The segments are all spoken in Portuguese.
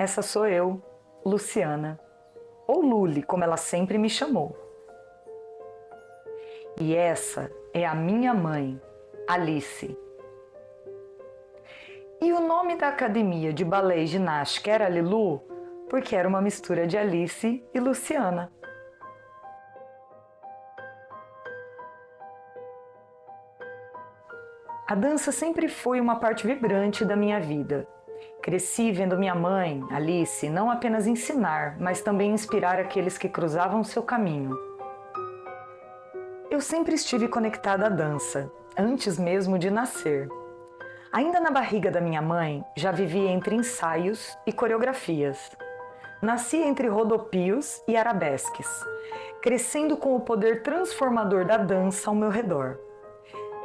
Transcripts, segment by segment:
Essa sou eu, Luciana, ou Luli, como ela sempre me chamou. E essa é a minha mãe, Alice. E o nome da academia de balé e ginástica era Lilu, porque era uma mistura de Alice e Luciana. A dança sempre foi uma parte vibrante da minha vida. Cresci vendo minha mãe, Alice, não apenas ensinar, mas também inspirar aqueles que cruzavam seu caminho. Eu sempre estive conectada à dança, antes mesmo de nascer. Ainda na barriga da minha mãe, já vivi entre ensaios e coreografias. Nasci entre rodopios e arabesques, crescendo com o poder transformador da dança ao meu redor.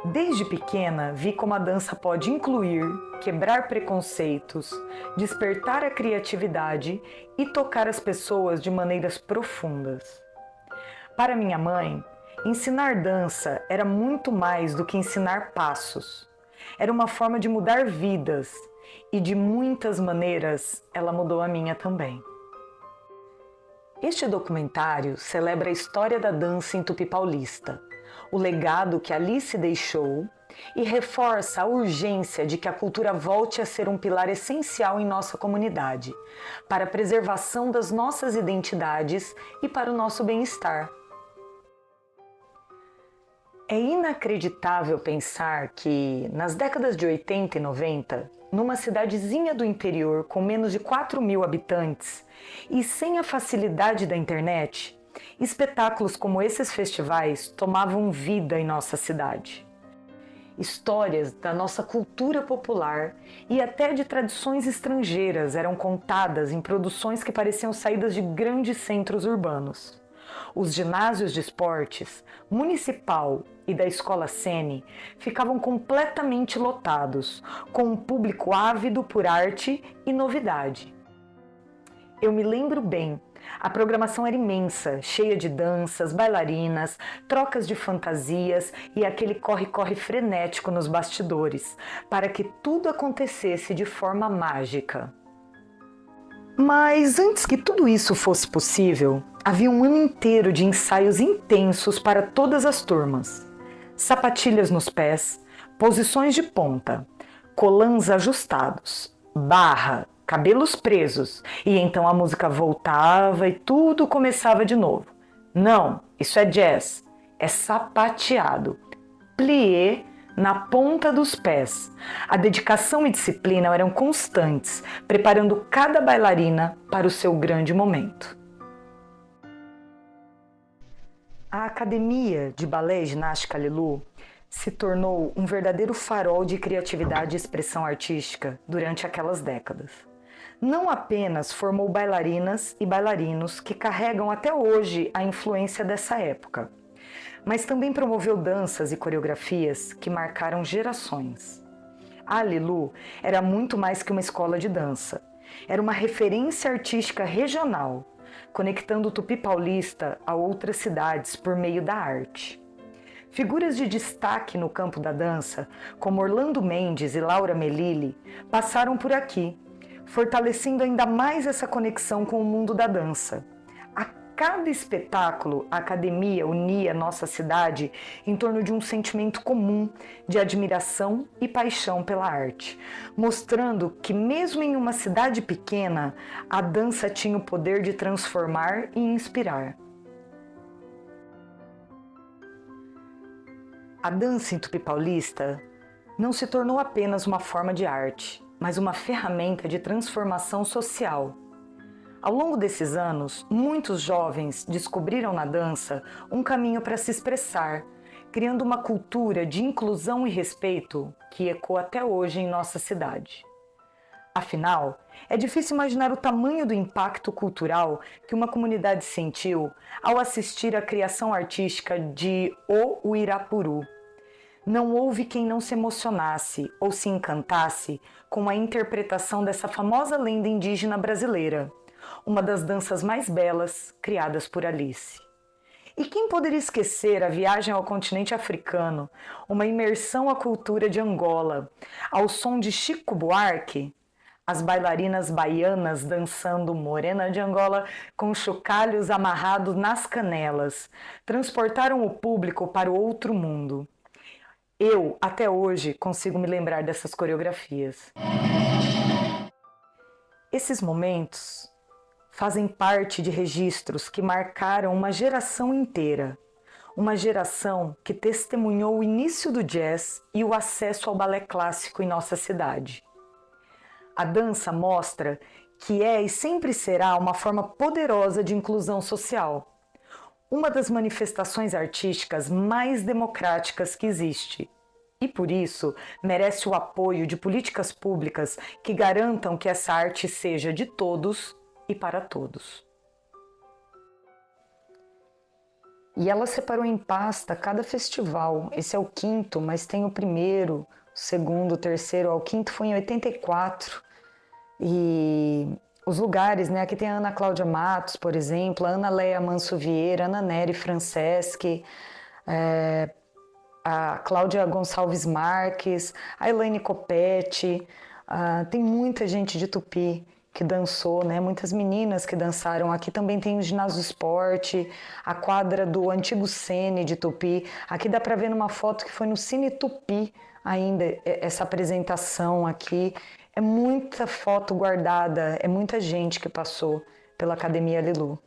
Desde pequena, vi como a dança pode incluir, quebrar preconceitos, despertar a criatividade e tocar as pessoas de maneiras profundas. Para minha mãe, ensinar dança era muito mais do que ensinar passos. Era uma forma de mudar vidas e, de muitas maneiras, ela mudou a minha também. Este documentário celebra a história da dança em Tupi Paulista, o legado que Alice deixou e reforça a urgência de que a cultura volte a ser um pilar essencial em nossa comunidade, para a preservação das nossas identidades e para o nosso bem-estar. É inacreditável pensar que, nas décadas de 80 e 90, numa cidadezinha do interior com menos de 4.000 habitantes e sem a facilidade da internet, espetáculos como esses festivais tomavam vida em nossa cidade. Histórias da nossa cultura popular e até de tradições estrangeiras eram contadas em produções que pareciam saídas de grandes centros urbanos. Os ginásios de esportes, municipal e da Escola Sene, ficavam completamente lotados, com um público ávido por arte e novidade. Eu me lembro bem, a programação era imensa, cheia de danças, bailarinas, trocas de fantasias e aquele corre-corre frenético nos bastidores, para que tudo acontecesse de forma mágica. Mas antes que tudo isso fosse possível, havia um ano inteiro de ensaios intensos para todas as turmas. Sapatilhas nos pés, posições de ponta, colãs ajustados, barra, cabelos presos, e então a música voltava e tudo começava de novo. Não, isso é jazz, é sapateado, plié na ponta dos pés. A dedicação e disciplina eram constantes, preparando cada bailarina para o seu grande momento. A Academia de Balé e Ginástica Lilu se tornou um verdadeiro farol de criatividade e expressão artística durante aquelas décadas. Não apenas formou bailarinas e bailarinos que carregam até hoje a influência dessa época, mas também promoveu danças e coreografias que marcaram gerações. A Lilu era muito mais que uma escola de dança. Era uma referência artística regional, conectando o Tupi Paulista a outras cidades por meio da arte. Figuras de destaque no campo da dança, como Orlando Mendes e Laura Melilli, passaram por aqui, fortalecendo ainda mais essa conexão com o mundo da dança. A cada espetáculo, a academia unia nossa cidade em torno de um sentimento comum de admiração e paixão pela arte, mostrando que mesmo em uma cidade pequena, a dança tinha o poder de transformar e inspirar. A dança em Tupi Paulista não se tornou apenas uma forma de arte, mas uma ferramenta de transformação social. Ao longo desses anos, muitos jovens descobriram na dança um caminho para se expressar, criando uma cultura de inclusão e respeito que ecoa até hoje em nossa cidade. Afinal, é difícil imaginar o tamanho do impacto cultural que uma comunidade sentiu ao assistir à criação artística de O Uirapuru. Não houve quem não se emocionasse ou se encantasse com a interpretação dessa famosa lenda indígena brasileira, uma das danças mais belas criadas por Alice. E quem poderia esquecer a viagem ao continente africano, uma imersão à cultura de Angola, ao som de Chico Buarque? as bailarinas baianas dançando morena de Angola com chocalhos amarrados nas canelas, transportaram o público para o outro mundo. Eu, até hoje, consigo me lembrar dessas coreografias. Esses momentos fazem parte de registros que marcaram uma geração inteira. Uma geração que testemunhou o início do jazz e o acesso ao balé clássico em nossa cidade. A dança mostra que é e sempre será uma forma poderosa de inclusão social. Uma das manifestações artísticas mais democráticas que existe. E por isso merece o apoio de políticas públicas que garantam que essa arte seja de todos e para todos. E ela separou em pasta cada festival. Esse é o 5º, mas tem o 1º, o 2º, o 3º, o 5º foi em 84. E os lugares, né? Aqui tem a Ana Cláudia Matos, por exemplo, a Ana Leia Manso Vieira, Ana Nery Franceschi, a Cláudia Gonçalves Marques, a Elaine Copete, tem muita gente de Tupi que dançou, né? Muitas meninas que dançaram. Aqui também tem o ginásio do esporte, a quadra do antigo Cine de Tupi. Aqui dá para ver numa foto que foi no Cine Tupi ainda, essa apresentação aqui. É muita foto guardada, é muita gente que passou pela Academia Lilu.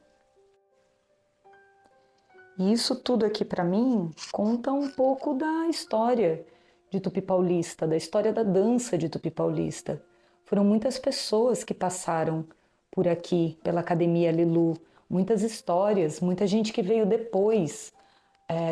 E isso tudo aqui para mim conta um pouco da história de Tupi Paulista, da história da dança de Tupi Paulista. Foram muitas pessoas que passaram por aqui, pela Academia Lilu, muitas histórias, muita gente que veio depois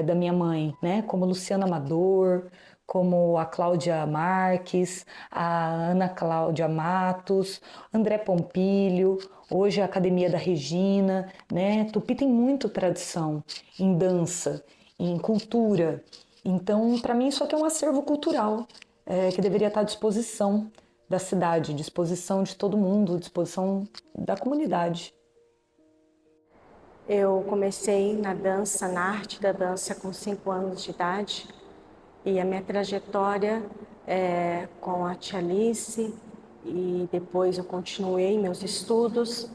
da minha mãe, né? Como Luciana Amador, como a Cláudia Marques, a Ana Cláudia Matos, André Pompilho, hoje a Academia da Regina, né? Tupi tem muita tradição em dança, em cultura. Então, para mim, isso aqui é um acervo cultural que deveria estar à disposição da cidade, disposição de todo mundo, disposição da comunidade. Eu comecei na dança, na arte da dança com 5 anos de idade e a minha trajetória com a tia Alice e depois eu continuei meus estudos,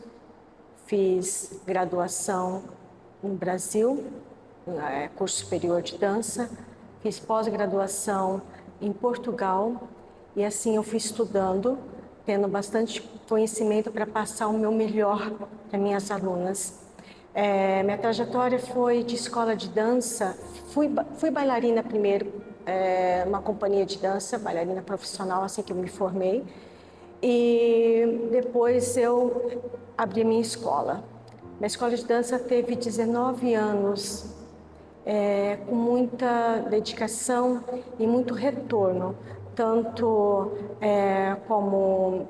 fiz graduação no Brasil, curso superior de dança, fiz pós-graduação em Portugal e assim eu fui estudando, tendo bastante conhecimento para passar o meu melhor para minhas alunas. Minha trajetória foi de escola de dança, fui bailarina primeiro, uma companhia de dança, bailarina profissional assim que eu me formei, e depois eu abri minha escola. Minha escola de dança teve 19 anos, com muita dedicação e muito retorno, tanto como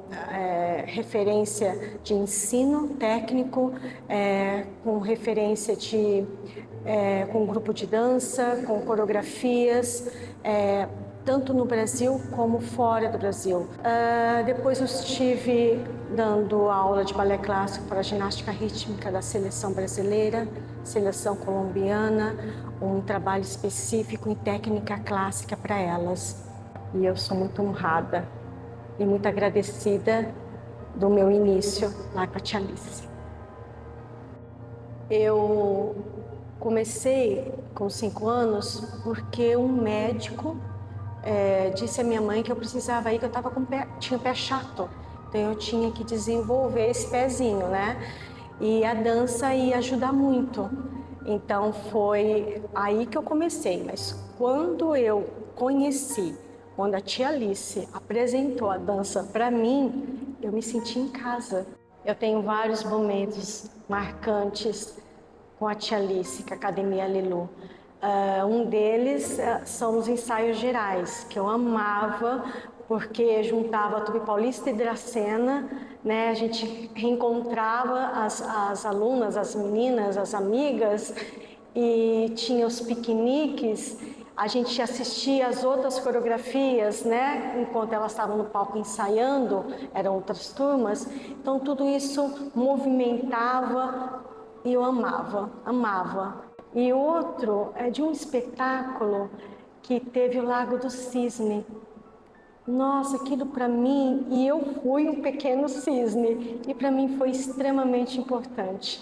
referência de ensino técnico, com referência com grupo de dança, com coreografias, tanto no Brasil como fora do Brasil. Depois eu estive dando aula de balé clássico para a ginástica rítmica da seleção brasileira, seleção colombiana, um trabalho específico em técnica clássica para elas. E eu sou muito honrada e muito agradecida do meu início lá com a tia Alice. Eu comecei com 5 anos porque um médico disse à minha mãe que eu precisava ir, que eu tinha o pé chato, então eu tinha que desenvolver esse pezinho, né? E a dança ia ajudar muito. Então foi aí que eu comecei, mas quando eu conheci, quando a tia Alice apresentou a dança para mim, eu me senti em casa. Eu tenho vários momentos marcantes com a tia Alice, com a Academia Lilu. Um deles são os ensaios gerais, que eu amava, porque juntava Tupi Paulista e Dracena, né? A gente reencontrava as alunas, as meninas, as amigas, e tinha os piqueniques. A gente assistia as outras coreografias, né? Enquanto elas estavam no palco ensaiando, eram outras turmas. Então tudo isso movimentava e eu amava, amava. E outro é de um espetáculo que teve o Lago do Cisne. Nossa, aquilo para mim, e eu fui um pequeno cisne, e para mim foi extremamente importante.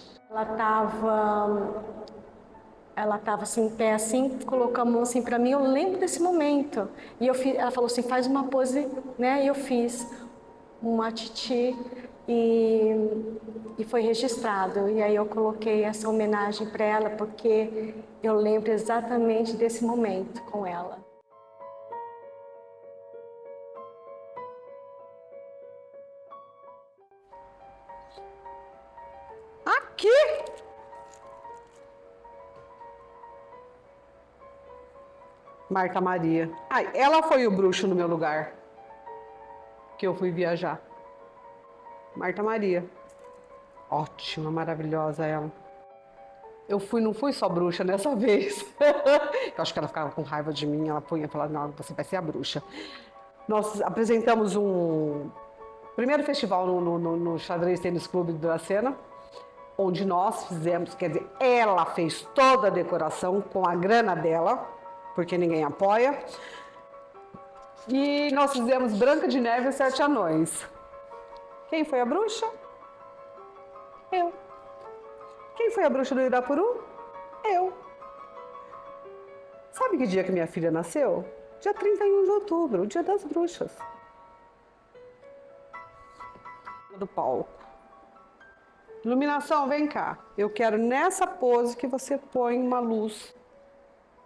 Ela estava assim, em pé assim, colocou a mão assim para mim, eu lembro desse momento. E ela falou assim, faz uma pose, né? E eu fiz uma titi e foi registrado. E aí eu coloquei essa homenagem para ela, porque eu lembro exatamente desse momento com ela. Aqui! Marta Maria. Ai, ela foi o bruxo no meu lugar. Que eu fui viajar. Marta Maria. Ótima, maravilhosa ela. Não fui só bruxa nessa vez. Eu acho que ela ficava com raiva de mim. Ela punha e falava, não, você vai ser a bruxa. Nós apresentamos um primeiro festival no Xadrez Tênis Clube do Dracena, onde nós fizemos, quer dizer, ela fez toda a decoração com a grana dela, porque ninguém apoia. E nós fizemos Branca de Neve e os Sete Anões. Quem foi a bruxa? Eu. Quem foi a bruxa do Irapuru? Eu. Sabe que dia que minha filha nasceu? Dia 31 de outubro, o dia das bruxas. Do palco. Iluminação, vem cá. Eu quero nessa pose que você põe uma luz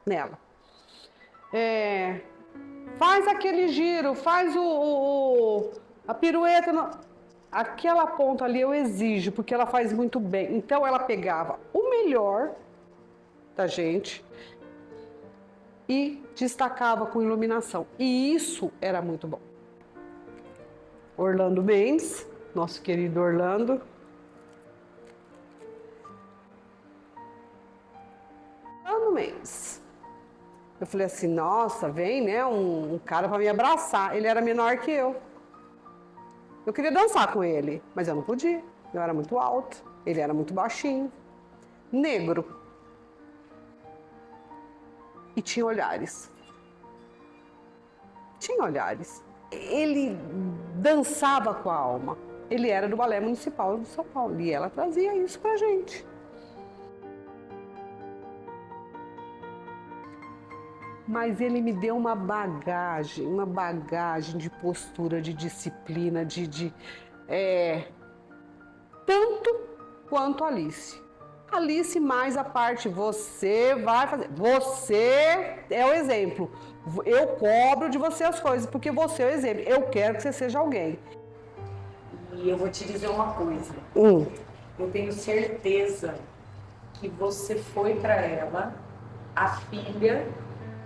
nela. Faz aquele giro, faz a pirueta. Aquela ponta ali eu exijo, porque ela faz muito bem. Então ela pegava o melhor da gente e destacava com iluminação. E isso era muito bom. Orlando Mendes, nosso querido Orlando. Orlando Mendes. Eu falei assim, nossa, vem, né, um cara para me abraçar. Ele era menor que eu. Eu queria dançar com ele, mas eu não podia. Eu era muito alto, ele era muito baixinho. Negro. E tinha olhares. Tinha olhares. Ele dançava com a alma. Ele era do Balé Municipal de São Paulo e ela trazia isso pra gente. Mas ele me deu uma bagagem de postura, de disciplina, tanto quanto a Alice. Alice mais a parte, você vai fazer, você é o exemplo. Eu cobro de você as coisas, porque você é o exemplo. Eu quero que você seja alguém. E eu vou te dizer uma coisa. Eu tenho certeza que você foi para ela a filha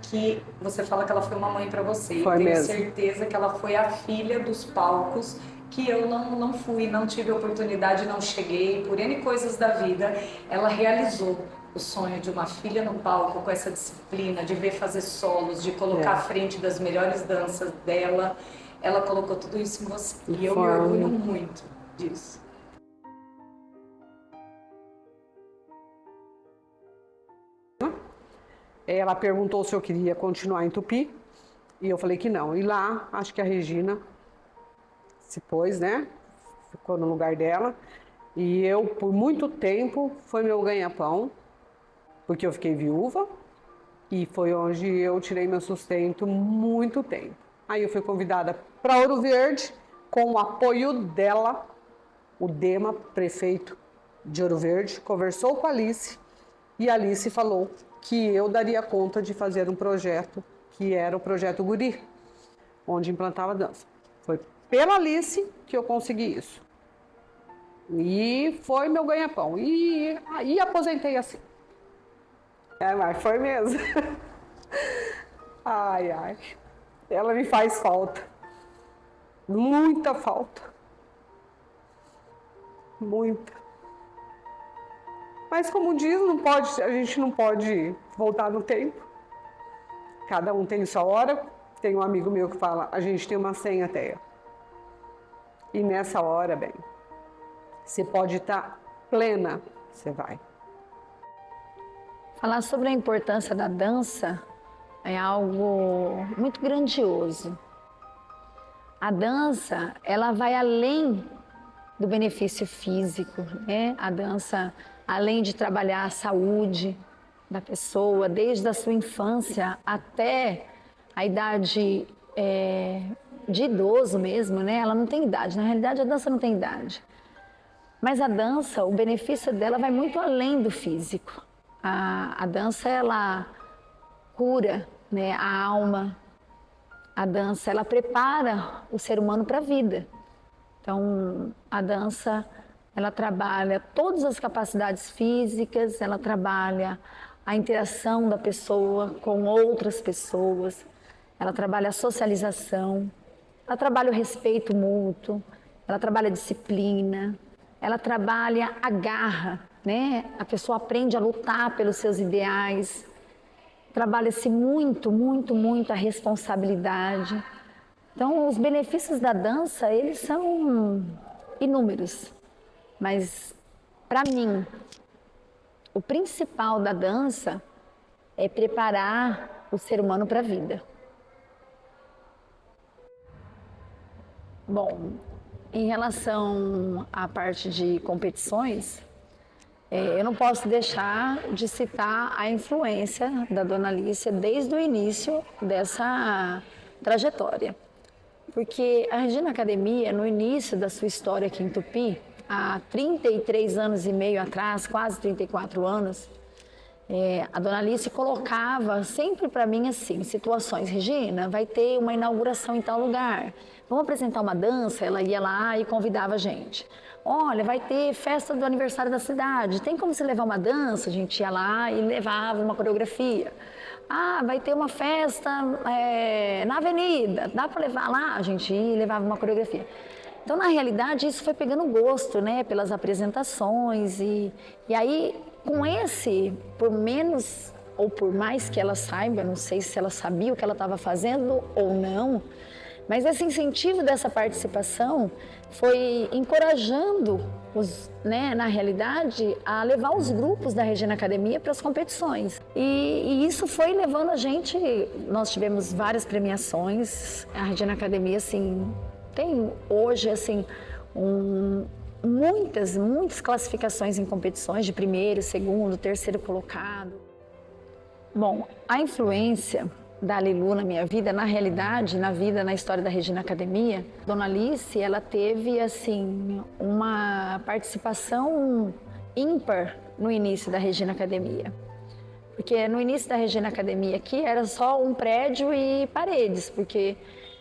que você fala que ela foi uma mãe para você. Foi eu tenho mesmo. certeza que ela foi a filha dos palcos que eu não fui, não tive oportunidade, não cheguei, por N coisas da vida. Ela realizou o sonho de uma filha no palco com essa disciplina, de ver fazer solos, de colocar à frente das melhores danças dela. Ela colocou tudo isso em você. E eu me orgulho muito disso. Ela perguntou se eu queria continuar em Tupi e eu falei que não. E lá, acho que a Regina se pôs, né? Ficou no lugar dela. E eu, por muito tempo, foi meu ganha-pão, porque eu fiquei viúva e foi onde eu tirei meu sustento muito tempo. Aí eu fui convidada para Ouro Verde com o apoio dela, o Dema, prefeito de Ouro Verde, conversou com a Alice e a Alice falou que eu daria conta de fazer um projeto que era o Projeto Guri, onde implantava dança. Foi pela Alice que eu consegui isso. E foi meu ganha-pão. E aí aposentei assim. Mas foi mesmo. Ai, ai. Ela me faz falta. Muita falta. Muita. Mas como diz, a gente não pode voltar no tempo. Cada um tem sua hora. Tem um amigo meu que fala, a gente tem uma senha, Teia. E nessa hora, bem, você pode estar plena, você vai. Falar sobre a importância da dança é algo muito grandioso. A dança, ela vai além do benefício físico, né? A dança, além de trabalhar a saúde da pessoa, desde a sua infância até a idade de idoso mesmo, né? Ela não tem idade, na realidade a dança não tem idade. Mas a dança, o benefício dela vai muito além do físico. A dança, ela cura, né, a alma. A dança, ela prepara o ser humano para a vida. Então, a dança, ela trabalha todas as capacidades físicas, ela trabalha a interação da pessoa com outras pessoas, ela trabalha a socialização, ela trabalha o respeito mútuo, ela trabalha a disciplina, ela trabalha a garra, né? A pessoa aprende a lutar pelos seus ideais, trabalha-se muito, muito, muito a responsabilidade. Então, os benefícios da dança, eles são inúmeros. Mas, para mim, o principal da dança é preparar o ser humano para a vida. Bom, em relação à parte de competições, eu não posso deixar de citar a influência da Dona Alicia desde o início dessa trajetória. Porque a Regina Academia, no início da sua história aqui em Tupi, há 33 anos e meio atrás, quase 34 anos, a Dona Alice colocava sempre para mim assim, situações, Regina, vai ter uma inauguração em tal lugar, vamos apresentar uma dança? Ela ia lá e convidava a gente. Olha, vai ter festa do aniversário da cidade, tem como você levar uma dança? A gente ia lá e levava uma coreografia. Ah, vai ter uma festa na avenida, dá para levar lá? A gente ia e levava uma coreografia. Então, na realidade, isso foi pegando gosto, né, pelas apresentações e aí, com esse, por menos ou por mais que ela saiba, não sei se ela sabia o que ela estava fazendo ou não, mas esse incentivo dessa participação foi encorajando, na realidade, a levar os grupos da Regina Academia para as competições. E isso foi levando a gente, nós tivemos várias premiações, a Regina Academia, assim, tem hoje, assim, muitas classificações em competições de primeiro, segundo, terceiro colocado. Bom, a influência da Lilu na minha vida, na realidade, na história da Regina Academia, Dona Alice, ela teve, assim, uma participação ímpar no início da Regina Academia. Porque no início da Regina Academia aqui era só um prédio e paredes, porque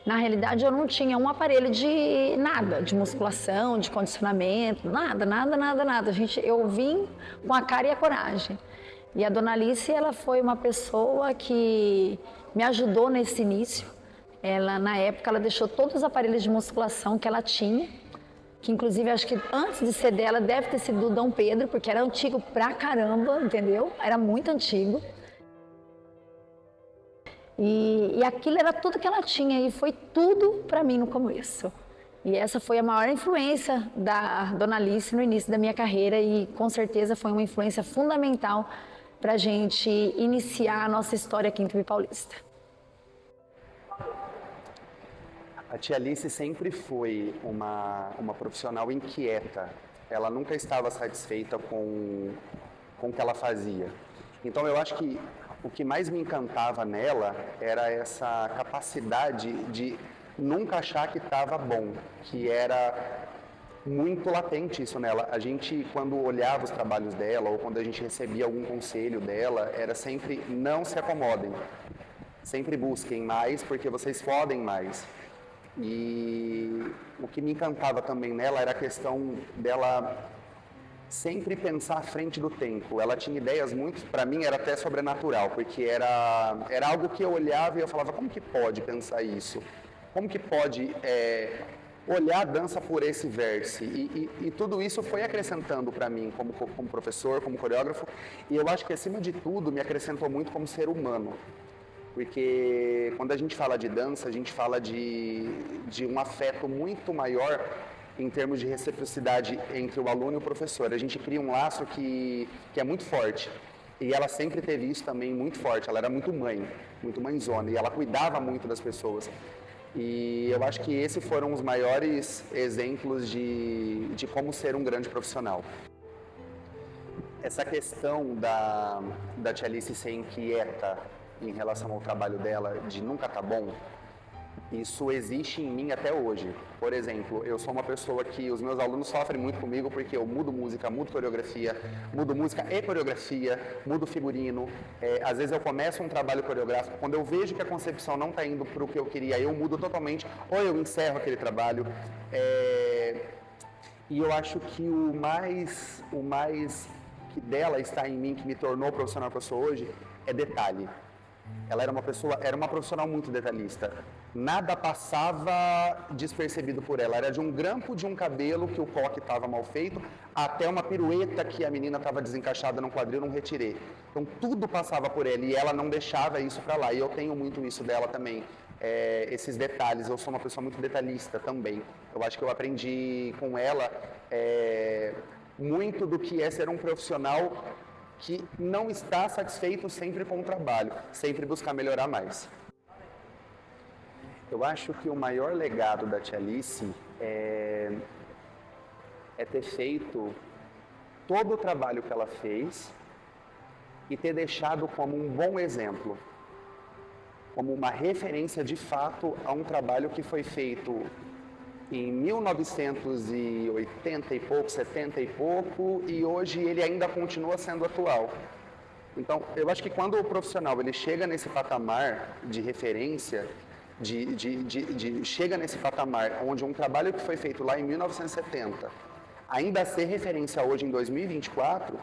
na realidade eu não tinha um aparelho de nada, de musculação, de condicionamento, nada. Eu vim com a cara e a coragem. E a Dona Alice, ela foi uma pessoa que me ajudou nesse início. Ela, na época, ela deixou todos os aparelhos de musculação que ela tinha, que inclusive acho que antes de ser dela deve ter sido do Dom Pedro, porque era antigo pra caramba, entendeu? Era muito antigo. E aquilo era tudo que ela tinha e foi tudo para mim no começo. E essa foi a maior influência da Dona Alice no início da minha carreira e com certeza foi uma influência fundamental para a gente iniciar a nossa história aqui em Tupi Paulista. A tia Alice sempre foi uma profissional inquieta. Ela nunca estava satisfeita com o que ela fazia. Então eu acho que o que mais me encantava nela era essa capacidade de nunca achar que estava bom, que era muito latente isso nela. A gente, quando olhava os trabalhos dela ou quando a gente recebia algum conselho dela, era sempre não se acomodem, sempre busquem mais porque vocês podem mais. E o que me encantava também nela era a questão dela sempre pensar à frente do tempo. Ela tinha ideias muito, para mim era até sobrenatural, porque era algo que eu olhava e eu falava, como que pode pensar isso? Como que pode olhar a dança por esse verso? E tudo isso foi acrescentando para mim como professor, como coreógrafo, e eu acho que acima de tudo me acrescentou muito como ser humano. Porque quando a gente fala de dança, a gente fala de um afeto muito maior em termos de reciprocidade entre o aluno e o professor. A gente cria um laço que é muito forte. E ela sempre teve isso também muito forte. Ela era muito mãezona e ela cuidava muito das pessoas. E eu acho que esses foram os maiores exemplos de como ser um grande profissional. Essa questão da Tia Alice ser inquieta em relação ao trabalho dela, de nunca tá bom, isso existe em mim até hoje. Por exemplo, eu sou uma pessoa que os meus alunos sofrem muito comigo porque eu mudo música, mudo coreografia, mudo música e coreografia, mudo figurino. Às vezes eu começo um trabalho coreográfico, quando eu vejo que a concepção não está indo para o que eu queria, eu mudo totalmente, ou eu encerro aquele trabalho. E eu acho que o mais que dela está em mim, que me tornou o profissional que eu sou hoje, é detalhe. Ela era uma profissional muito detalhista. Nada passava despercebido por ela. Era de um grampo de um cabelo que o coque estava mal feito, até uma pirueta que a menina estava desencaixada no quadril, não retirei. Então tudo passava por ela e ela não deixava isso para lá. E eu tenho muito isso dela também. Esses detalhes, eu sou uma pessoa muito detalhista também. Eu acho que eu aprendi com ela muito do que é ser um profissional que não está satisfeito sempre com o trabalho, sempre buscar melhorar mais. Eu acho que o maior legado da Tia Alice é ter feito todo o trabalho que ela fez e ter deixado como um bom exemplo, como uma referência de fato a um trabalho que foi feito em 1980 e pouco, 70 e pouco, e hoje ele ainda continua sendo atual. Então, eu acho que quando o profissional ele chega nesse patamar de referência, chega nesse patamar onde um trabalho que foi feito lá em 1970 ainda ser referência hoje em 2024,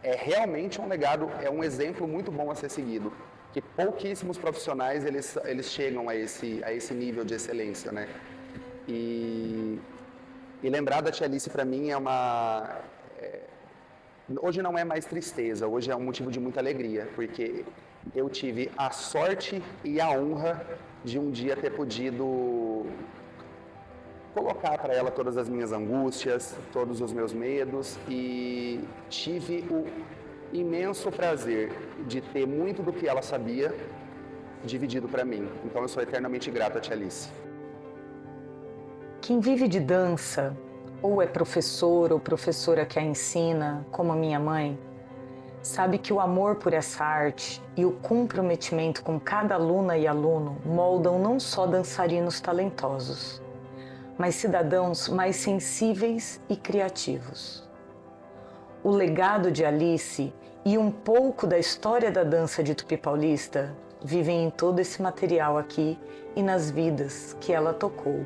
é realmente um legado, é um exemplo muito bom a ser seguido. Que pouquíssimos profissionais eles chegam a esse nível de excelência, né? E lembrar da Tia Alice para mim hoje não é mais tristeza, hoje é um motivo de muita alegria, porque eu tive a sorte e a honra de um dia ter podido colocar para ela todas as minhas angústias, todos os meus medos, e tive o imenso prazer de ter muito do que ela sabia dividido para mim. Então eu sou eternamente grato a Tia Alice. Quem vive de dança, ou é professor ou professora que a ensina, como a minha mãe, sabe que o amor por essa arte e o comprometimento com cada aluna e aluno moldam não só dançarinos talentosos, mas cidadãos mais sensíveis e criativos. O legado de Alice e um pouco da história da dança de Tupi Paulista vivem em todo esse material aqui e nas vidas que ela tocou.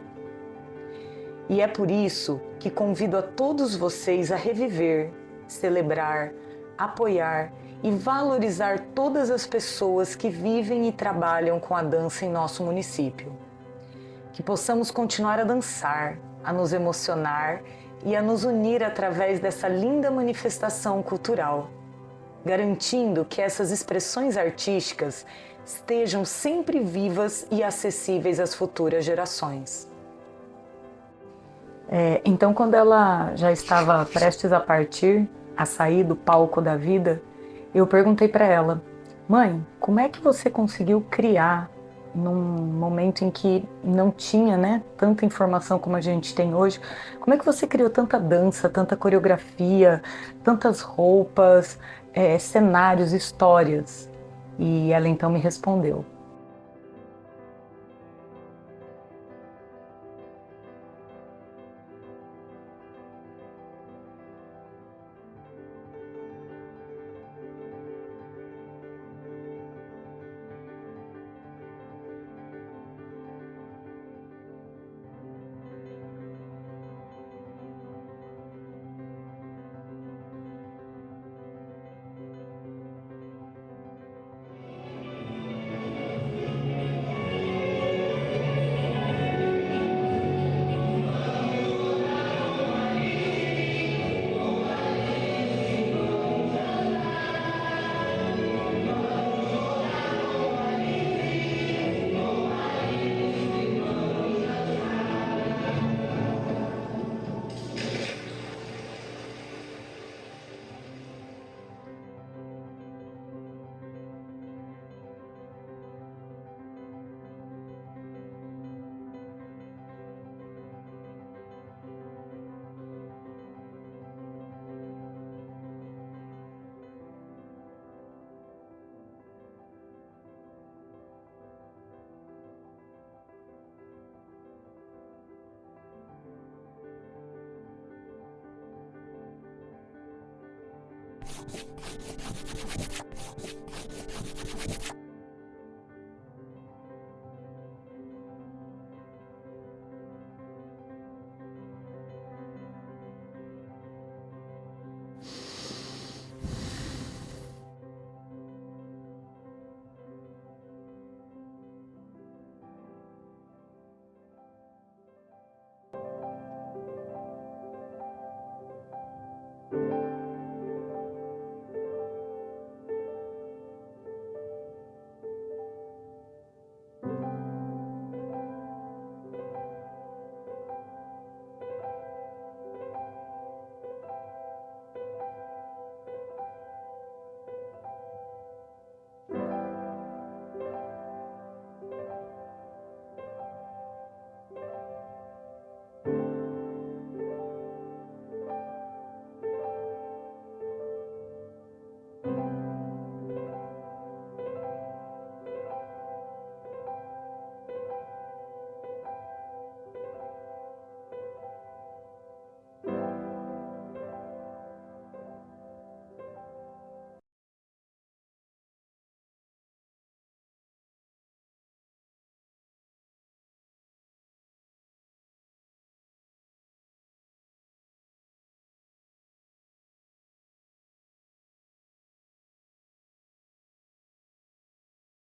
E é por isso que convido a todos vocês a reviver, celebrar, apoiar e valorizar todas as pessoas que vivem e trabalham com a dança em nosso município. Que possamos continuar a dançar, a nos emocionar e a nos unir através dessa linda manifestação cultural, garantindo que essas expressões artísticas estejam sempre vivas e acessíveis às futuras gerações. Então, quando ela já estava prestes a partir, a sair do palco da vida, eu perguntei para ela: mãe, como é que você conseguiu criar num momento em que não tinha, né, tanta informação como a gente tem hoje? Como é que você criou tanta dança, tanta coreografia, tantas roupas, cenários, histórias? E ela então me respondeu: